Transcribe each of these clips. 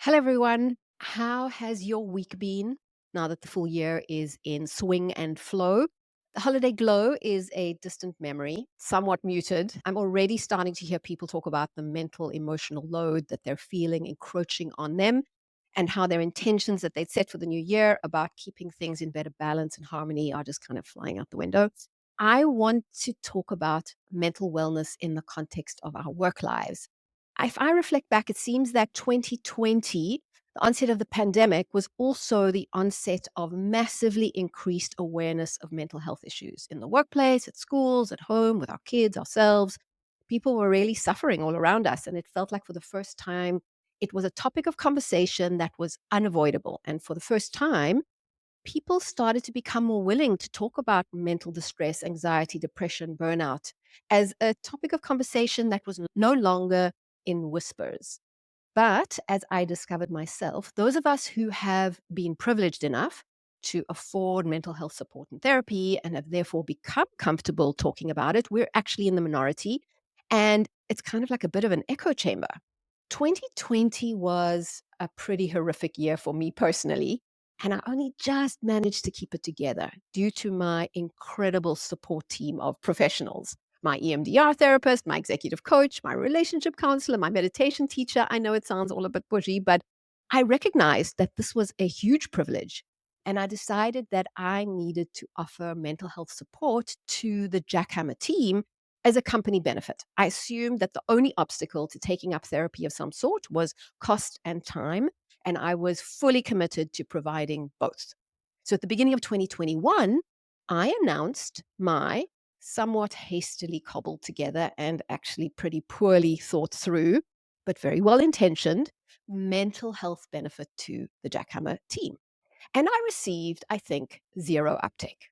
Hello, everyone. How has your week been now that the full year is in swing and flow? The holiday glow is a distant memory, somewhat muted. I'm already starting to hear people talk about the mental, emotional load that they're feeling encroaching on them and how their intentions that they'd set for the new year about keeping things in better balance and harmony are just kind of flying out the window. I want to talk about mental wellness in the context of our work lives. If I reflect back, it seems that 2020, the onset of the pandemic, was also the onset of massively increased awareness of mental health issues in the workplace, at schools, at home, with our kids, ourselves. People were really suffering all around us. And it felt like for the first time, it was a topic of conversation that was unavoidable. And for the first time, people started to become more willing to talk about mental distress, anxiety, depression, burnout as a topic of conversation that was no longer in whispers. But as I discovered myself, those of us who have been privileged enough to afford mental health support and therapy and have therefore become comfortable talking about it, we're actually in the minority. And it's kind of like a bit of an echo chamber. 2020 was a pretty horrific year for me personally. And I only just managed to keep it together due to my incredible support team of professionals, my EMDR therapist, my executive coach, my relationship counselor, my meditation teacher. I know it sounds all a bit bushy, but I recognized that this was a huge privilege. And I decided that I needed to offer mental health support to the Jackhammer team as a company benefit. I assumed that the only obstacle to taking up therapy of some sort was cost and time, and I was fully committed to providing both. So at the beginning of 2021, I announced my somewhat hastily cobbled together and actually pretty poorly thought through, but very well intentioned mental health benefit to the Jackhammer team. And I received, I think, zero uptake.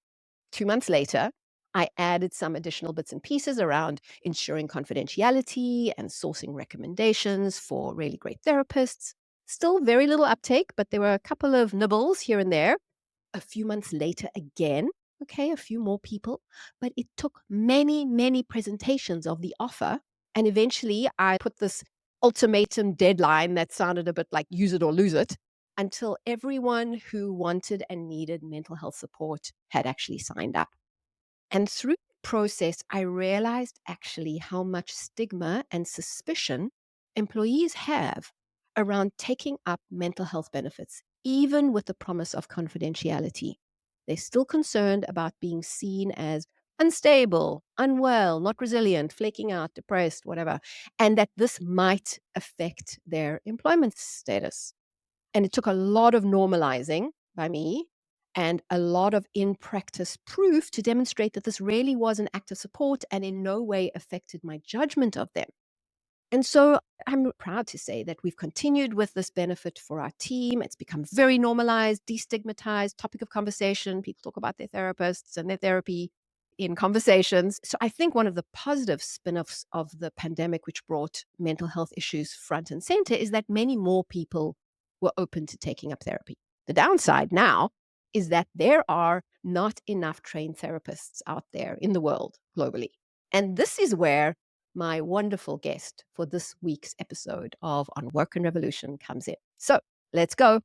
2 months later, I added some additional bits and pieces around ensuring confidentiality and sourcing recommendations for really great therapists. Still very little uptake, but there were a couple of nibbles here and there. A few months later, again, okay, a few more people, but it took many, many presentations of the offer. And eventually, I put this ultimatum deadline that sounded a bit like use it or lose it until everyone who wanted and needed mental health support had actually signed up. And through the process, I realized actually how much stigma and suspicion employees have around taking up mental health benefits, even with the promise of confidentiality. They're still concerned about being seen as unstable, unwell, not resilient, flaking out, depressed, whatever, and that this might affect their employment status. And it took a lot of normalizing by me and a lot of in practice proof to demonstrate that this really was an act of support and in no way affected my judgment of them. And so I'm proud to say that we've continued with this benefit for our team. It's become very normalized, destigmatized, topic of conversation. People talk about their therapists and their therapy in conversations. So I think one of the positive spin offs of the pandemic, which brought mental health issues front and center, is that many more people were open to taking up therapy. The downside now is that there are not enough trained therapists out there in the world globally. And this is where my wonderful guest for this week's episode of On Work and Revolution comes in. So let's go.